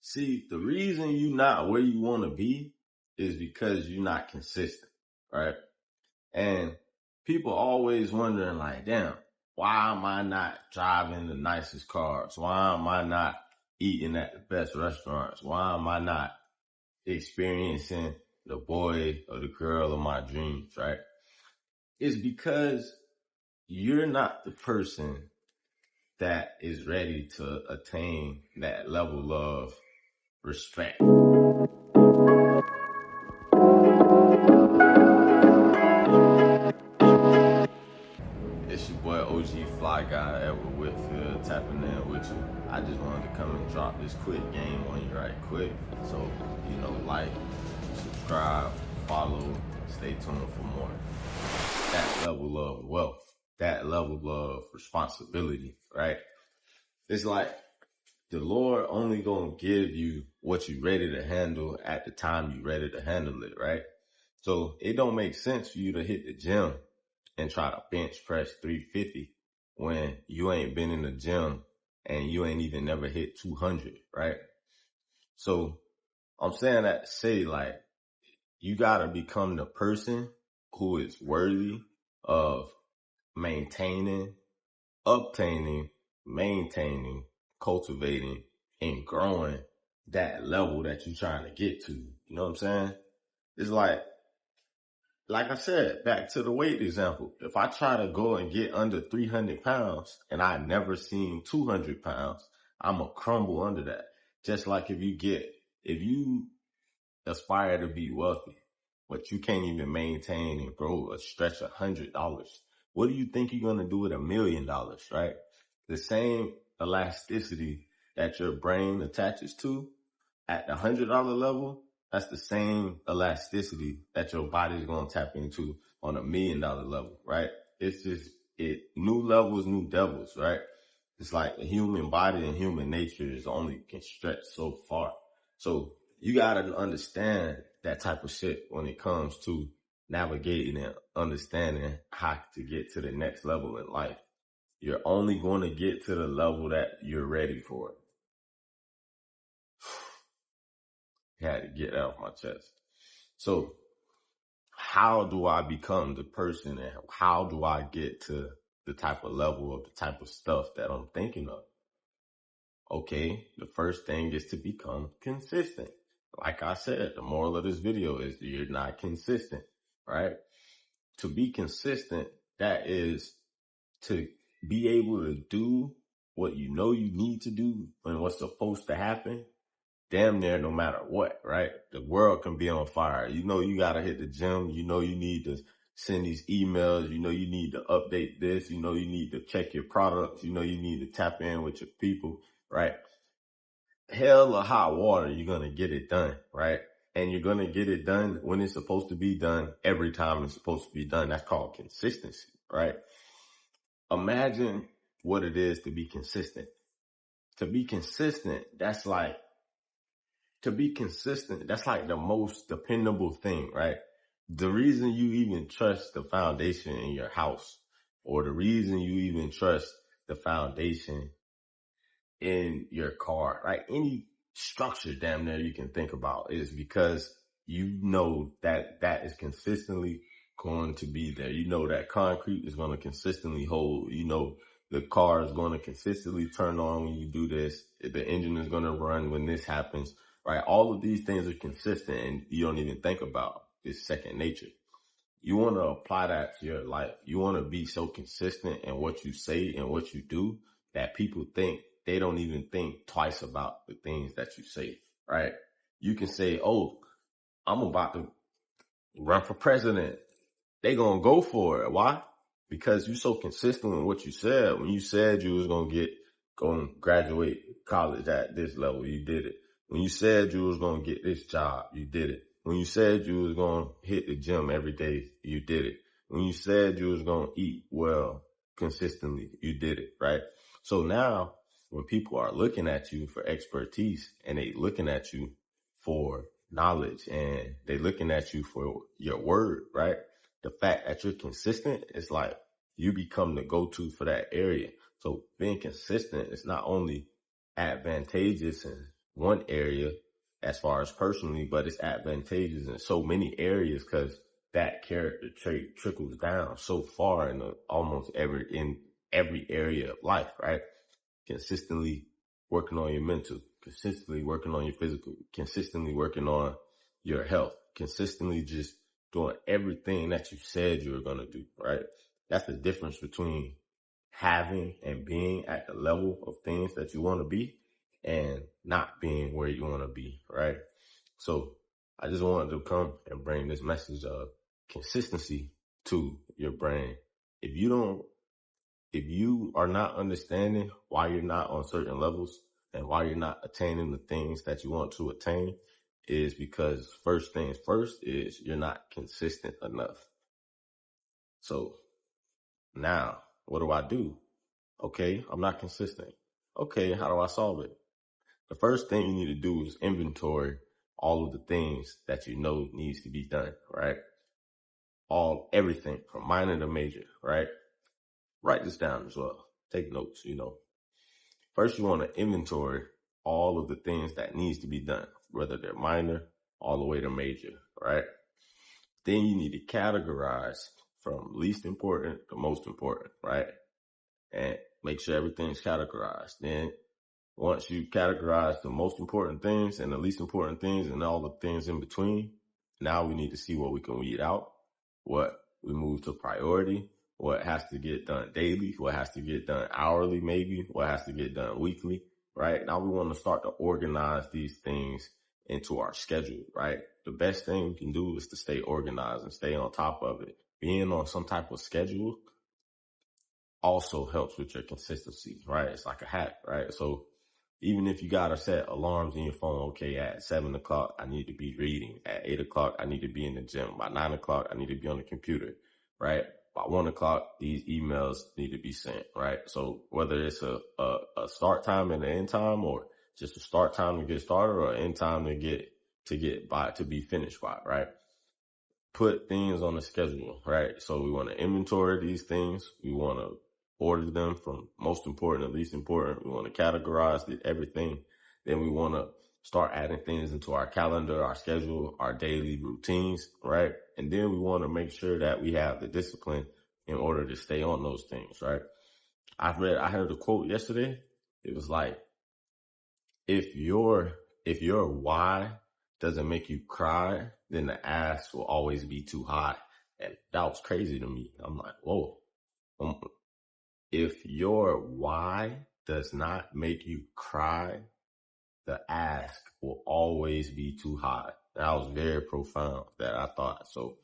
See, the reason you not where you want to be is because you're not consistent, right? And people always wondering like, damn, why am I not driving the nicest cars? Why am I not eating at the best restaurants? Why am I not experiencing the boy or the girl of my dreams, right? It's because you're not the person that is ready to attain that level of respect. It's your boy OG Fly Guy, Edward Whitfield, tapping in with you. I just wanted to come and drop this quick game on you right quick. So, like, subscribe, follow, stay tuned for more. That level of wealth, that level of responsibility, right? It's like the Lord only gonna give you what you ready to handle at the time you ready to handle it, right? So it don't make sense for you to hit the gym and try to bench press 350 when you ain't been in the gym and you ain't even never hit 200, right? So I'm saying that to say, like, you gotta become the person who is worthy of maintaining, obtaining, maintaining, cultivating, and growing that level that you're trying to get to. You know what I'm saying? It's like I said, back to the weight example. If I try to go and get under 300 pounds and I never seen 200 pounds, I'm going to crumble under that. Just like if you aspire to be wealthy, but you can't even maintain and grow a stretch $100, what do you think you're going to do with $1 million, right? The same elasticity that your brain attaches to at the $100 level, that's the same elasticity that your body's going to tap into on $1 million level, right? It's just, new levels, new devils, right? It's like the human body and human nature is only can stretch so far. So you got to understand that type of shit when it comes to navigating and understanding how to get to the next level in life. You're only going to get to the level that you're ready for. Had to get that off my chest. So how do I become the person and how do I get to the type of level of the type of stuff that I'm thinking of? Okay, the first thing is to become consistent. Like I said, the moral of this video is you're not consistent, right? To be consistent, that is to be able to do what you know you need to do and what's supposed to happen damn near no matter what, right? The world can be on fire. You know you got to hit the gym. You know you need to send these emails. You know you need to update this. You know you need to check your products. You know you need to tap in with your people, right? Hell or hot water, you're going to get it done, right? And you're going to get it done when it's supposed to be done every time it's supposed to be done. That's called consistency, right? Imagine what it is to be consistent. To be consistent, that's like the most dependable thing, right? The reason you even trust the foundation in your house, or the reason you even trust the foundation in your car, right? Any structure damn near you can think about is because you know that that is consistently going to be there. You know that concrete is going to consistently hold. You know the car is going to consistently turn on when you do this. The engine is going to run when this happens, right? All of these things are consistent and you don't even think about this second nature. You want to apply that to your life. You want to be so consistent in what you say and what you do that people think they don't even think twice about the things that you say, right? You can say, oh, I'm about to run for president. They gonna go for it. Why? Because you so consistent with what you said. When you said you was gonna graduate college at this level, you did it. When you said you was gonna get this job, you did it. When you said you was gonna hit the gym every day, you did it. When you said you was gonna eat well consistently, you did it, right? So now when people are looking at you for expertise and they looking at you for knowledge and they looking at you for your word, right? The fact that you're consistent is like you become the go-to for that area. So being consistent is not only advantageous and one area as far as personally, but it's advantageous in so many areas because that character trait trickles down so far in every area of life, right? Consistently working on your mental, consistently working on your physical, consistently working on your health, consistently just doing everything that you said you were going to do, right? That's the difference between having and being at the level of things that you want to be and not being where you want to be, right? So I just wanted to come and bring this message of consistency to your brain. If you are not understanding why you're not on certain levels and why you're not attaining the things that you want to attain, is because first things first is you're not consistent enough. So now what do? Okay, I'm not consistent. Okay, how do I solve it? The first thing you need to do is inventory all of the things that you know needs to be done, right? Everything from minor to major, right? Write this down as well. Take notes, First, you want to inventory all of the things that needs to be done, whether they're minor all the way to major, right? Then you need to categorize from least important to most important, right? And make sure everything's categorized. Then once you categorize the most important things and the least important things and all the things in between, now we need to see what we can weed out, what we move to priority, what has to get done daily, what has to get done hourly maybe, what has to get done weekly, right? Now we want to start to organize these things into our schedule, right? The best thing we can do is to stay organized and stay on top of it. Being on some type of schedule also helps with your consistency, right? It's like a hack, right? So even if you gotta set alarms in your phone, okay, at 7 o'clock, I need to be reading. At 8 o'clock, I need to be in the gym. By 9 o'clock, I need to be on the computer, right? By 1 o'clock, these emails need to be sent, right? So whether it's a start time and an end time, or just a start time to get started, or an end time to be finished by, right? Put things on the schedule, right? So we want to inventory these things. We want to order them from most important to least important. We want to categorize everything. Then we want to start adding things into our calendar, our schedule, our daily routines, right? And then we want to make sure that we have the discipline in order to stay on those things, right? I heard a quote yesterday. It was like, if your why doesn't make you cry, then the ask will always be too high. And that was crazy to me. I'm like, whoa. If your why does not make you cry, the ask will always be too high. That was very profound that I thought. So,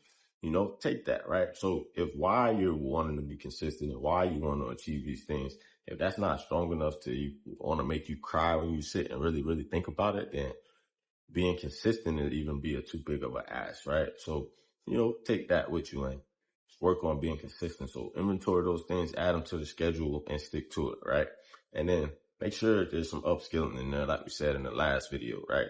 take that, right? So if why you're wanting to be consistent and why you want to achieve these things, if that's not strong enough to want to make you cry when you sit and really, really think about it, then being consistent would even be too big of an ask, right? So, take that with you and work on being consistent. So inventory those things, add them to the schedule and stick to it, right? And then make sure there's some upskilling in there, like we said in the last video, right?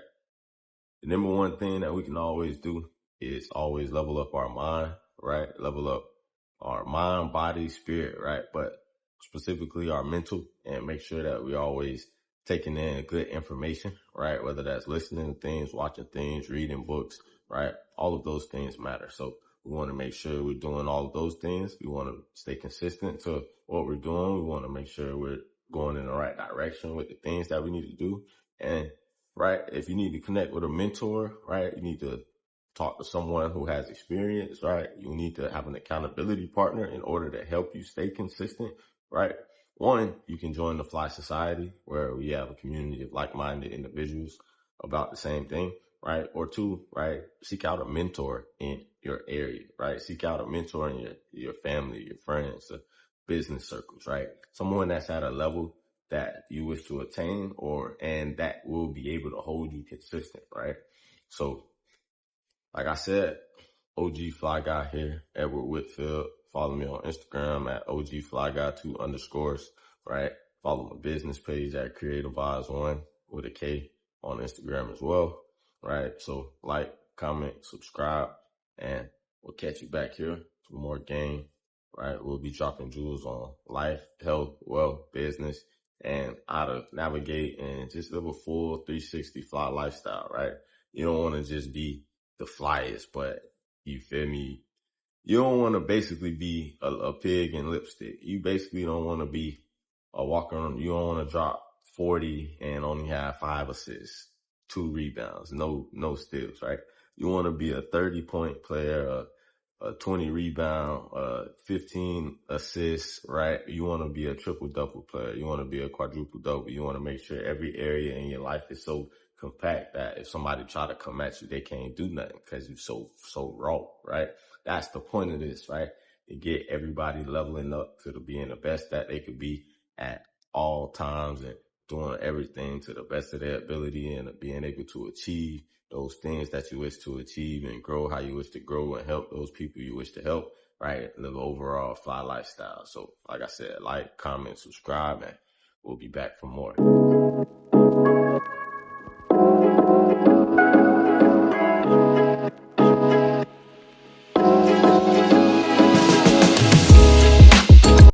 The number one thing that we can always do is always level up our mind, right? Level up our mind, body, spirit, right? But specifically our mental, and make sure that we always taking in good information, right? Whether that's listening to things, watching things, reading books, right? All of those things matter. So we want to make sure we're doing all of those things. We want to stay consistent to what we're doing. We want to make sure we're going in the right direction with the things that we need to do. And right, if you need to connect with a mentor, right, you need to talk to someone who has experience, right? You need to have an accountability partner in order to help you stay consistent, right? One, you can join the Fly Society, where we have a community of like-minded individuals about the same thing, right? Or two, right, seek out a mentor in your area, right? Seek out a mentor in your family, your friends, business circles, right? Someone that's at a level that you wish to attain, and that will be able to hold you consistent, right? So, like I said, OG Fly Guy here, Edward Whitfield. Follow me on Instagram at OGFlyGuy2_, right? Follow my business page at Creative Vibes 1 with a K on Instagram as well, right? So like, comment, subscribe, and we'll catch you back here for more game, right? We'll be dropping jewels on life, health, wealth, business, and how to navigate and just live a full 360 fly lifestyle, right? You don't want to just be the flyest, but you feel me? You don't want to basically be a pig in lipstick. You basically don't want to be a walker on, you don't want to drop 40 and only have 5 assists, 2 rebounds, no steals, right? You want to be a 30-point player, a 20 rebound, 15 assists, right? You want to be a triple double player. You want to be a quadruple double. You want to make sure every area in your life is so compact that if somebody try to come at you, they can't do nothing because you're so raw, right? That's the point of this, right? To get everybody leveling up to being the best that they could be at all times and doing everything to the best of their ability and being able to achieve those things that you wish to achieve and grow how you wish to grow and help those people you wish to help, right? Live overall fly lifestyle. So like I said, like, comment, subscribe, and we'll be back for more.